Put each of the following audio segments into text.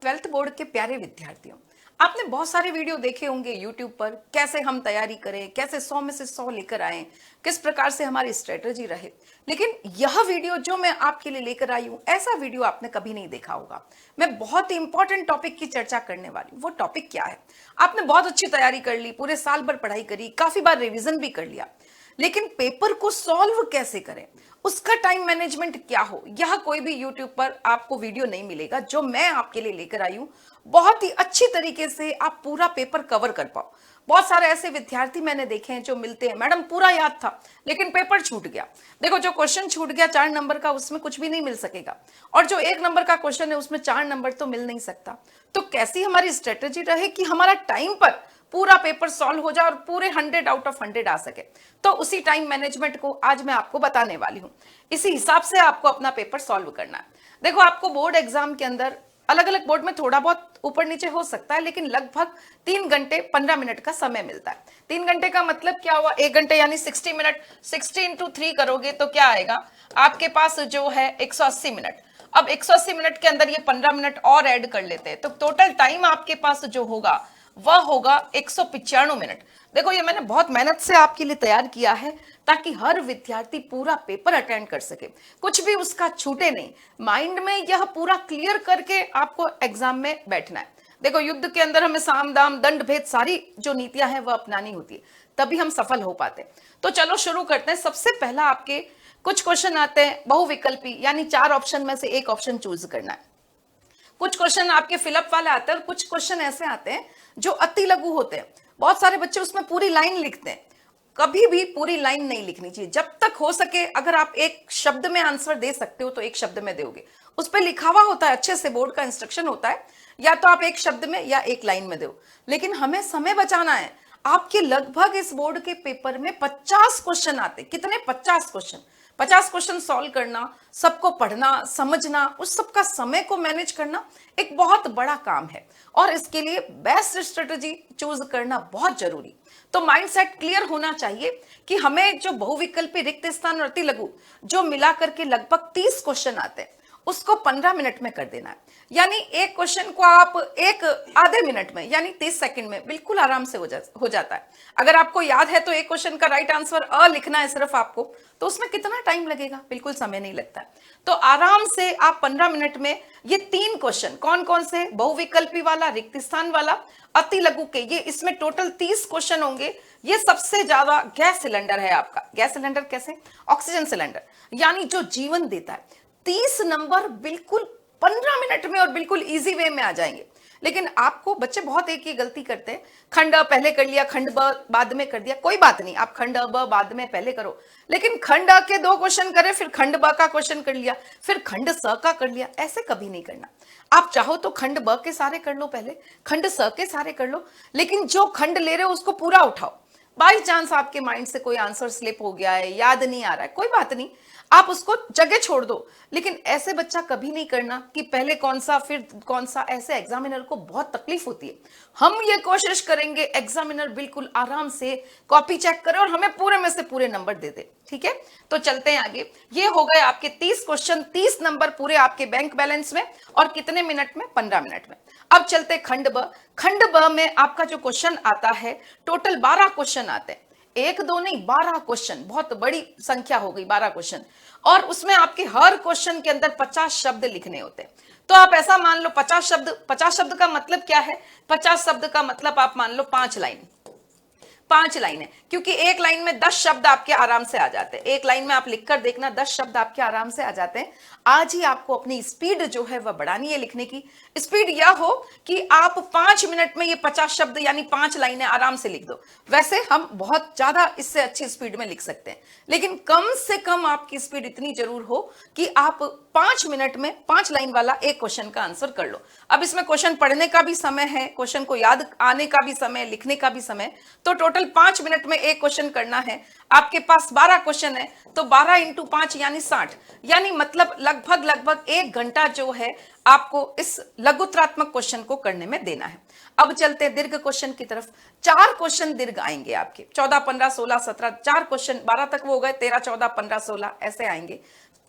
Twelfth board के प्यारे विद्यार्थियों, आपने बहुत सारे वीडियो देखे होंगे यूट्यूब पर, कैसे हम तैयारी करें, कैसे 100 में से 100 लेकर आए, किस प्रकार से हमारी स्ट्रेटजी रहे। लेकिन यह वीडियो जो मैं आपके लिए लेकर आई हूं, ऐसा वीडियो आपने कभी नहीं देखा होगा। मैं बहुत ही इंपॉर्टेंट टॉपिक की चर्चा करने वाली हूं। वो टॉपिक क्या है? आपने बहुत अच्छी तैयारी कर ली, पूरे साल भर पढ़ाई करी, काफी बार रिविजन भी कर लिया, लेकिन पेपर को सॉल्व कैसे करें, उसका टाइम मैनेजमेंट क्या हो, यह कोई भी यूट्यूब पर आपको वीडियो नहीं मिलेगा। जो मैं आपके लिए लेकर आई हूं, बहुत ही अच्छी तरीके से आप पूरा पेपर कवर कर पाओ। बहुत सारे ऐसे विद्यार्थी मैंने देखे हैं जो मिलते हैं, मैडम पूरा याद था लेकिन पेपर छूट गया। देखो, जो क्वेश्चन छूट गया 4 नंबर का, उसमें कुछ भी नहीं मिल सकेगा, और जो 1 नंबर का क्वेश्चन है उसमें 4 नंबर तो मिल नहीं सकता। तो कैसी हमारी स्ट्रेटेजी रहे कि हमारा टाइम पर पूरा पेपर सॉल्व हो जाए और पूरे 100 आउट ऑफ 100 आ सके। तो उसी टाइम मैनेजमेंट को आज मैं आपको बताने वाली हूं। इसी हिसाब से आपको अपना पेपर सॉल्व करना है। देखो, आपको बोर्ड एग्जाम के अंदर अलग अलग बोर्ड में थोड़ा बहुत ऊपर नीचे हो सकता है, लेकिन लगभग 3 घंटे 15 मिनट का समय मिलता है। 3 घंटे का मतलब क्या हुआ? 1 घंटे यानी 60 मिनट। 60 इंटू 3 करोगे तो क्या आएगा आपके पास? जो है 180 मिनट। अब 180 मिनट के अंदर ये 15 मिनट और ऐड कर लेते हैं, तो टोटल टाइम आपके पास जो होगा वह होगा 195 मिनट। देखो, ये मैंने बहुत मेहनत से आपके लिए तैयार किया है ताकि हर विद्यार्थी पूरा पेपर अटेंड कर सके, कुछ भी उसका छूटे नहीं। माइंड में यह पूरा क्लियर करके आपको एग्जाम में बैठना है। देखो, युद्ध के अंदर हमें साम दाम दंड भेद सारी जो नीतियां हैं वह अपनानी होती है, तभी हम सफल हो पाते हैं। तो चलो शुरू करते हैं। सबसे पहला आपके कुछ क्वेश्चन आते हैं बहुविकल्पी, यानी 4 ऑप्शन में से एक ऑप्शन चूज करना है। कुछ क्वेश्चन आपके फिलअप वाले आते हैं और कुछ क्वेश्चन ऐसे आते हैं जो अति लघु होते हैं। बहुत सारे बच्चे उसमें पूरी लाइन लिखते हैं। कभी भी पूरी लाइन नहीं लिखनी चाहिए। जब तक हो सके, अगर आप एक शब्द में आंसर दे सकते हो तो एक शब्द में दोगे। उस पर लिखा हुआ होता है, अच्छे से बोर्ड का इंस्ट्रक्शन होता है, या तो आप एक शब्द में या एक लाइन में दो। लेकिन हमें समय बचाना है। आपके लगभग इस बोर्ड के पेपर में 50 क्वेश्चन आते। कितने? 50 क्वेश्चन। 50 क्वेश्चन सॉल्व करना, सबको पढ़ना, समझना, उस सब का समय को मैनेज करना एक बहुत बड़ा काम है, और इसके लिए बेस्ट स्ट्रेटजी चूज करना बहुत जरूरी। तो माइंडसेट क्लियर होना चाहिए कि हमें जो बहुविकल्पी, रिक्त स्थान और अति लघु जो मिला करके लगभग 30 क्वेश्चन आते हैं, उसको 15 मिनट में कर देना है। यानी एक क्वेश्चन को आप एक आधे मिनट में, यानी 30 सेकंड में बिल्कुल आराम से हो जाता है। अगर आपको याद है तो एक क्वेश्चन का राइट आंसर अ लिखना है सिर्फ आपको, तो उसमें कितना टाइम लगेगा? बिल्कुल समय नहीं लगता है। तो आराम से आप 15 मिनट में ये 3 क्वेश्चन, कौन कौन से? बहुविकल्पी वाला, रिक्त स्थान वाला, अति लघु के, ये इसमें टोटल 30 क्वेश्चन होंगे। ये सबसे ज्यादा गैस सिलेंडर है आपका। गैस सिलेंडर कैसे? ऑक्सीजन सिलेंडर, यानी जो जीवन देता है। 30 नंबर बिल्कुल 15 मिनट में और बिल्कुल इजी वे में आ जाएंगे। लेकिन आपको, बच्चे बहुत एक ही गलती करते हैं, खंड अ पहले कर लिया, खंड ब बाद में कर दिया। कोई बात नहीं, आप खंड अ ब बाद में पहले करो, लेकिन खंड अ के 2 क्वेश्चन करे, फिर खंड ब का क्वेश्चन कर लिया, फिर खंड स का कर लिया। ऐसे कभी नहीं करना। आप चाहो तो खंड ब के सारे कर लो पहले, खंड स के सारे कर लो, लेकिन जो खंड ले रहे हो उसको पूरा उठाओ। बाई चांस आपके माइंड से कोई आंसर स्लिप हो गया है, याद नहीं आ रहा है, कोई बात नहीं, आप उसको जगह छोड़ दो। लेकिन ऐसे बच्चा कभी नहीं करना कि पहले कौन सा फिर कौन सा। ऐसे एग्जामिनर को बहुत तकलीफ होती है। हम ये कोशिश करेंगे एग्जामिनर बिल्कुल आराम से कॉपी चेक करे और हमें पूरे में से पूरे नंबर दे दे। ठीक है, तो चलते हैं आगे। ये हो गए आपके 30 क्वेश्चन, 30 नंबर पूरे आपके बैंक बैलेंस में, और कितने मिनट में? 15 मिनट में। अब चलते खंड ब। खंड ब में आपका जो क्वेश्चन आता है, टोटल 12 क्वेश्चन आते हैं। 1 2 नहीं, 12 क्वेश्चन, बहुत बड़ी संख्या हो गई 12 क्वेश्चन। और उसमें आपके हर क्वेश्चन के अंदर 50 शब्द लिखने होते हैं। तो आप ऐसा मान लो 50 शब्द। 50 शब्द का मतलब क्या है? 50 शब्द का मतलब आप मान लो 5 लाइन। 5 लाइनें, क्योंकि एक लाइन में 10 शब्द आपके आराम से आ जाते हैं। एक लाइन में आप लिखकर देखना, 10 शब्द आपके आराम से आ जाते हैं। आज ही आपको अपनी स्पीड जो है वह बढ़ानी है। लिखने की स्पीड यह हो कि आप 5 मिनट में ये 50 शब्द यानी 5 लाइनें आराम से लिख दो। वैसे हम बहुत ज्यादा इससे अच्छी स्पीड में लिख सकते हैं, लेकिन कम से कम आपकी स्पीड इतनी जरूर हो कि आप 5 मिनट में 5 लाइन वाला एक क्वेश्चन का आंसर कर लो। अब इसमें क्वेश्चन पढ़ने का भी समय है, क्वेश्चन को याद आने का भी समय, लिखने का भी समय। तो टोटल 5 मिनट में एक क्वेश्चन करना है। आपके पास 12 क्वेश्चन है, तो 12 इंटू 5 यानी 60, यानी मतलब लगभग 1 घंटा जो है आपको इस लघुत्रात्मक क्वेश्चन को करने में देना है। अब चलते हैं दीर्घ क्वेश्चन की तरफ। 4 क्वेश्चन दीर्घ आएंगे आपके, 14 15 16 17, 4 क्वेश्चन, 12 तक वो हो गए, 13 14 15 16 ऐसे आएंगे।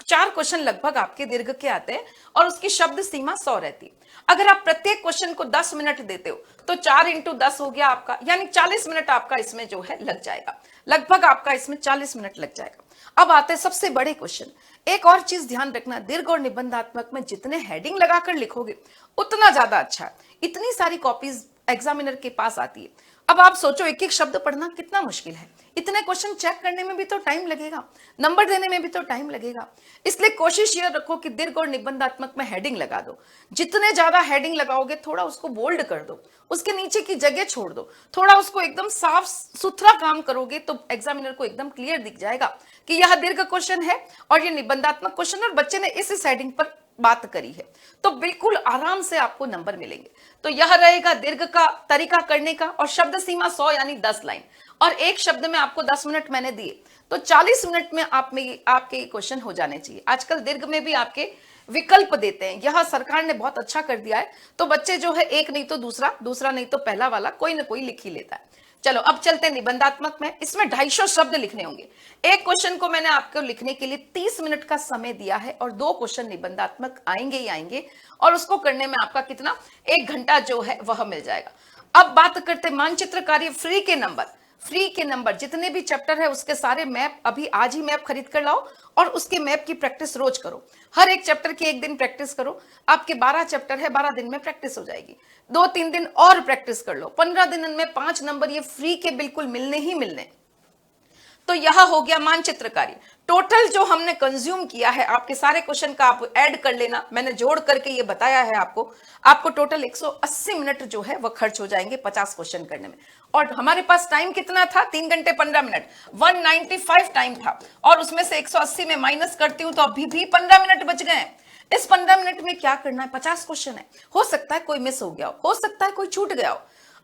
4 क्वेश्चन लगभग आपके दीर्घ के आते हैं और उसकी शब्द सीमा 100 रहती है। अगर आप प्रत्येक क्वेश्चन को 10 मिनट देते हो तो 4 इंटू 10 हो गया आपका, यानी 40 मिनट आपका इसमें जो है लग जाएगा, लगभग आपका इसमें 40 मिनट लग जाएगा। अब आते हैं सबसे बड़े क्वेश्चन। एक और चीज ध्यान रखना, दीर्घ और निबंधात्मक में जितने हेडिंग लगाकर लिखोगे उतना ज्यादा अच्छा है। इतनी सारी कॉपीज एग्जामिनर के पास आती है। अब आप सोचो एक एक शब्द पढ़ना कितना मुश्किल है, इतने क्वेश्चन चेक करने में भी तो टाइम लगेगा, नंबर देने में भी तो टाइम लगेगा। इसलिए कोशिश ये रखो कि दीर्घ और निबंधात्मक में हेडिंग लगा दो। जितने ज्यादा हेडिंग लगाओगे थोड़ा उसको बोल्ड कर दो, उसके नीचे की जगह छोड़ दो, थोड़ा उसको एकदम साफ सुथरा काम करोगे तो एग्जामिनर को एकदम क्लियर दिख जाएगा कि यह दीर्घ क्वेश्चन है और ये निबंधात्मक क्वेश्चन है और बच्चे ने इस हेडिंग पर बात करी है, तो बिल्कुल आराम से आपको नंबर मिलेंगे। तो यह रहेगा दीर्घ का तरीका करने का। और शब्द सीमा 100 यानी 10 लाइन, और एक शब्द में आपको 10 मिनट मैंने दिए तो 40 मिनट में आपके क्वेश्चन हो जाने चाहिए। आजकल दीर्घ में भी आपके विकल्प देते हैं, यह सरकार ने बहुत अच्छा कर दिया है। तो बच्चे जो है एक नहीं तो दूसरा, दूसरा नहीं तो पहला वाला कोई ना कोई लिख ही लेता है। चलो अब चलते हैं निबंधात्मक में। इसमें 250 शब्द लिखने होंगे। एक क्वेश्चन को मैंने आपको लिखने के लिए 30 मिनट का समय दिया है और 2 क्वेश्चन निबंधात्मक आएंगे ही आएंगे और उसको करने में आपका कितना 1 घंटा जो है वह मिल जाएगा। अब बात करते मानचित्र कार्य फ्री के नंबर। फ्री के नंबर जितने भी चैप्टर है उसके सारे मैप अभी आज ही मैप खरीद कर लाओ और उसके मैप की प्रैक्टिस रोज करो। हर एक चैप्टर की एक दिन प्रैक्टिस करो। आपके 12 चैप्टर है, 12 दिन में प्रैक्टिस हो जाएगी। 2-3 दिन और प्रैक्टिस कर लो, 15 दिन में 5 नंबर ये फ्री के बिल्कुल मिलने ही मिलने। तो यह हो गया मानचित्र कार्य। टोटल जो हमने कंज्यूम किया है, आपके सारे क्वेश्चन का आप ऐड कर लेना, मैंने जोड़ करके ये बताया है आपको टोटल 180 मिनट जो है वह खर्च हो जाएंगे 50 क्वेश्चन करने में। और हमारे पास टाइम कितना था, 3 घंटे 15 मिनट, 195 टाइम था और उसमें से 180 में माइनस करती हूं तो अभी भी 15 मिनट बच गए। इस 15 मिनट में क्या करना है, 50 क्वेश्चन है, हो सकता है कोई मिस हो गया हो सकता है कोई छूट गया हो।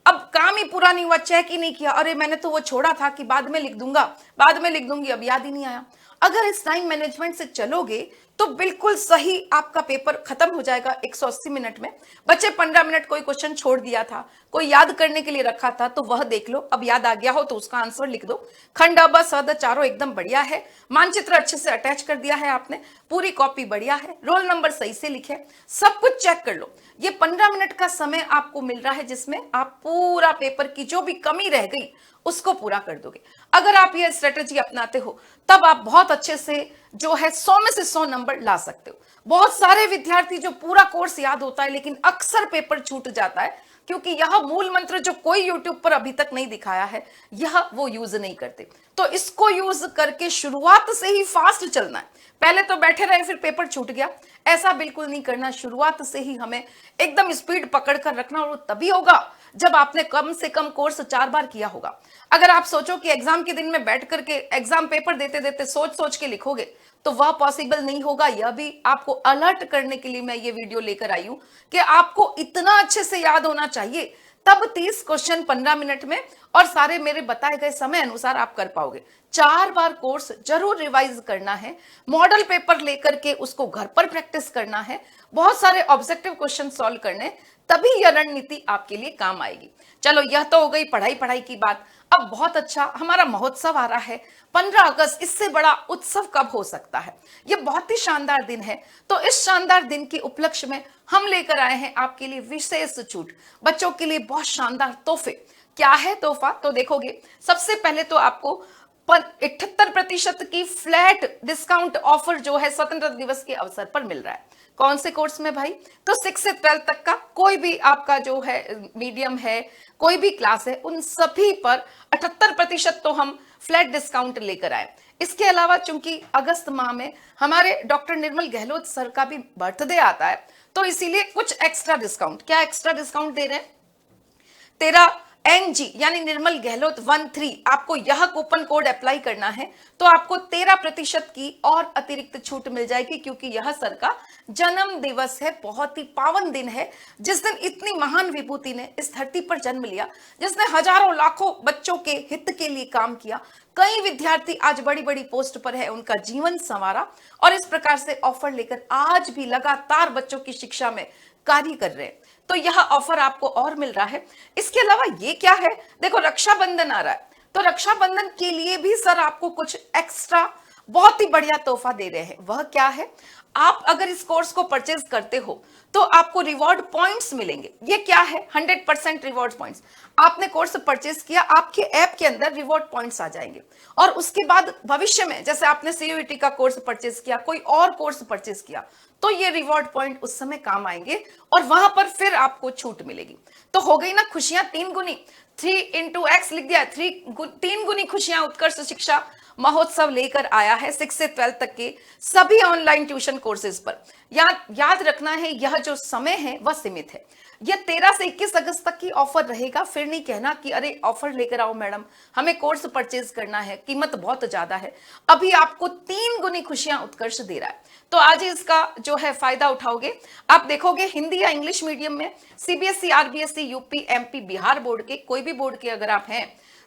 अब काम ही पूरा नहीं हुआ, चेक ही नहीं किया, अरे मैंने तो वो छोड़ा था कि बाद में लिख दूंगा, बाद में लिख दूंगी, अब याद ही नहीं आया। अगर इस टाइम मैनेजमेंट से चलोगे तो बिल्कुल सही आपका पेपर खत्म हो जाएगा 180 मिनट में। बच्चे 15 मिनट कोई क्वेश्चन छोड़ दिया था, कोई याद करने के लिए रखा था तो वह देख लो, अब याद आ गया हो तो उसका आंसर लिख दो। खंड अ ब स द चारों एकदम बढ़िया है, मानचित्र अच्छे से अटैच कर दिया है आपने, पूरी कॉपी बढ़िया है, रोल नंबर सही से लिखे, सब कुछ चेक कर लो। ये 15 मिनट का समय आपको मिल रहा है जिसमें आप पूरा पेपर की जो भी कमी रह गई उसको पूरा कर दोगे। अगर आप ये स्ट्रेटेजी अपनाते हो तब आप बहुत अच्छे से जो है 100 में से 100 नंबर ला सकते हो। बहुत सारे विद्यार्थी जो पूरा कोर्स याद होता है लेकिन अक्सर पेपर छूट जाता है क्योंकि यह मूल मंत्र जो कोई यूट्यूब पर अभी तक नहीं दिखाया है यह वो यूज नहीं करते। तो इसको यूज करके शुरुआत से ही फास्ट चलना है। पहले तो बैठे रहे फिर पेपर छूट गया, ऐसा बिल्कुल नहीं करना। शुरुआत से ही हमें एकदम स्पीड पकड़ कर रखना और वो तभी होगा जब आपने कम से कम कोर्स 4 बार किया होगा। अगर आप सोचो कि एग्जाम के दिन में बैठ करके एग्जाम पेपर देते देते सोच सोच के लिखोगे तो वह पॉसिबल नहीं होगा। यह भी आपको अलर्ट करने के लिए मैं ये वीडियो लेकर आई हूं कि आपको इतना अच्छे से याद होना चाहिए, तब 30 क्वेश्चन 15 मिनट में और सारे मेरे बताए गए समय अनुसार आप कर पाओगे। 4 बार कोर्स जरूर रिवाइज करना है, मॉडल पेपर लेकर के उसको घर पर प्रैक्टिस करना है, बहुत सारे ऑब्जेक्टिव क्वेश्चन सॉल्व करने, तभी यह रणनीति आपके लिए काम आएगी। चलो यह तो हो गई पढ़ाई की बात। अब बहुत अच्छा हमारा महोत्सव आ रहा है 15 अगस्त, इससे बड़ा उत्सव कब हो सकता है। यह बहुत ही शानदार दिन है। तो इस शानदार दिन के उपलक्ष्य में हम लेकर आए हैं आपके लिए विशेष छूट, बच्चों के लिए बहुत शानदार तोहफे। क्या है तोहफा तो देखोगे, सबसे पहले तो आपको 78% की फ्लैट डिस्काउंट ऑफर जो है स्वतंत्रता दिवस के अवसर पर मिल रहा है। कौन से कोर्स में भाई, तो 6 से 12 तक का कोई भी आपका जो है मीडियम है, कोई भी क्लास है, उन सभी पर 78% तो हम फ्लैट डिस्काउंट लेकर आए। इसके अलावा चूंकि अगस्त माह में हमारे डॉक्टर निर्मल गहलोत सर का भी बर्थडे आता है तो इसीलिए कुछ एक्स्ट्रा डिस्काउंट, क्या एक्स्ट्रा डिस्काउंट दे रहे हैं, तेरा NG यानी निर्मल गहलोत 13, आपको यह कूपन कोड अप्लाई करना है तो आपको 13% की और अतिरिक्त छूट मिल जाएगी क्योंकि यह सर का जन्म दिवस है। बहुत ही पावन दिन है जिस दिन इतनी महान विभूति ने इस धरती पर जन्म लिया, जिसने हजारों लाखों बच्चों के हित के लिए काम किया। कई विद्यार्थी आज बड़ी बड़ी पोस्ट पर है, उनका जीवन संवारा और इस प्रकार से ऑफर लेकर आज भी लगातार बच्चों की शिक्षा में कार्य कर रहे हैं। तो यह ऑफर आपको और मिल रहा है। इसके अलावा ये क्या है, देखो रक्षाबंधन आ रहा है तो रक्षाबंधन के लिए भी सर आपको कुछ एक्स्ट्रा बहुत ही बढ़िया तोहफा दे रहे हैं। वह क्या है? आप अगर इस कोर्स को परचेज करते हो तो आपको रिवॉर्ड पॉइंट्स मिलेंगे। ये क्या है? 100% रिवॉर्ड पॉइंट्स। आपने कोर्स परचेज किया, आपके ऐप के अंदर रिवॉर्ड पॉइंट्स आ जाएंगे और उसके बाद भविष्य में जैसे आपने सीयूईटी का कोर्स परचेज किया, कोई और कोर्स परचेज किया, तो ये रिवॉर्ड पॉइंट उस समय काम आएंगे और वहां पर फिर आपको छूट मिलेगी। तो हो गई ना खुशियां 3 गुनी। 3 × X लिख दिया, 3 गुनी खुशियां उत्कर्ष शिक्षा महोत्सव लेकर आया है 6 से 12 तक के सभी ऑनलाइन ट्यूशन कोर्सेज पर। याद रखना है, यह जो समय है वह सीमित है। यह 13 से 21 अगस्त तक की ऑफर रहेगा। फिर नहीं कहना कि अरे ऑफर लेकर आओ मैडम, हमें कोर्स परचेज करना है, कीमत बहुत ज्यादा है। अभी आपको 3 गुनी खुशियां उत्कर्ष दे रहा है, तो आज ही इसका जो है फायदा उठाओगे। आप देखोगे हिंदी या इंग्लिश मीडियम में CBSE, RBSE, UP, MP, Bihar board के, कोई भी बोर्ड के अगर आप हैं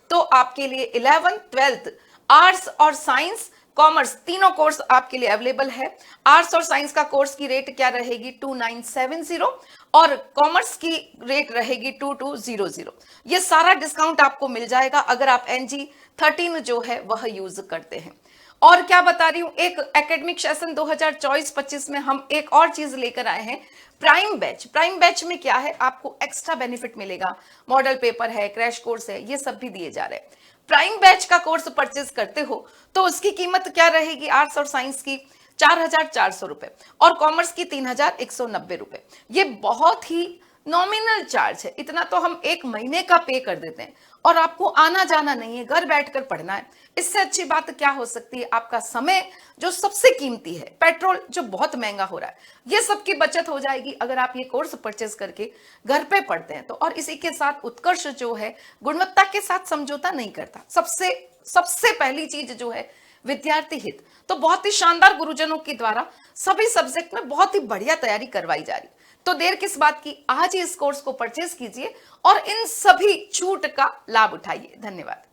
तो आपके लिए 11th 12th आर्ट्स और साइंस, कॉमर्स तीनों कोर्स आपके लिए अवेलेबल है। आर्ट्स और साइंस का कोर्स की रेट क्या रहेगी? 2970 और कॉमर्स की रेट रहेगी 2200। ये सारा डिस्काउंट आपको मिल जाएगा अगर आप NG13 जो है वह यूज करते हैं। और क्या बता रही हूं, एक एकेडमिक सेशन 2024-25 में हम एक और चीज लेकर आए हैं, प्राइम बैच। प्राइम बैच में क्या है? आपको एक्स्ट्रा बेनिफिट मिलेगा, मॉडल पेपर है, क्रैश कोर्स है, ये सब भी दिए जा रहे हैं। प्राइम बैच का कोर्स परचेज करते हो तो उसकी कीमत क्या रहेगी? आर्ट्स और साइंस की 4400 रुपए और कॉमर्स की 3190 रुपए। ये बहुत ही नॉमिनल चार्ज है, इतना तो हम 1 महीने का पे कर देते हैं और आपको आना जाना नहीं है, घर बैठकर पढ़ना है। इससे अच्छी बात क्या हो सकती है? आपका समय जो सबसे कीमती है, पेट्रोल जो बहुत महंगा हो रहा है, ये सब की बचत हो जाएगी अगर आप ये कोर्स परचेज करके घर पे पढ़ते हैं तो। और इसी के साथ उत्कर्ष जो है गुणवत्ता के साथ समझौता नहीं करता। सबसे पहली चीज जो है विद्यार्थी हित। तो बहुत ही शानदार गुरुजनों के द्वारा सभी सब्जेक्ट में बहुत ही बढ़िया तैयारी करवाई जा रही। तो देर किस बात की, आज ही इस कोर्स को परचेज कीजिए और इन सभी छूट का लाभ उठाइए। धन्यवाद।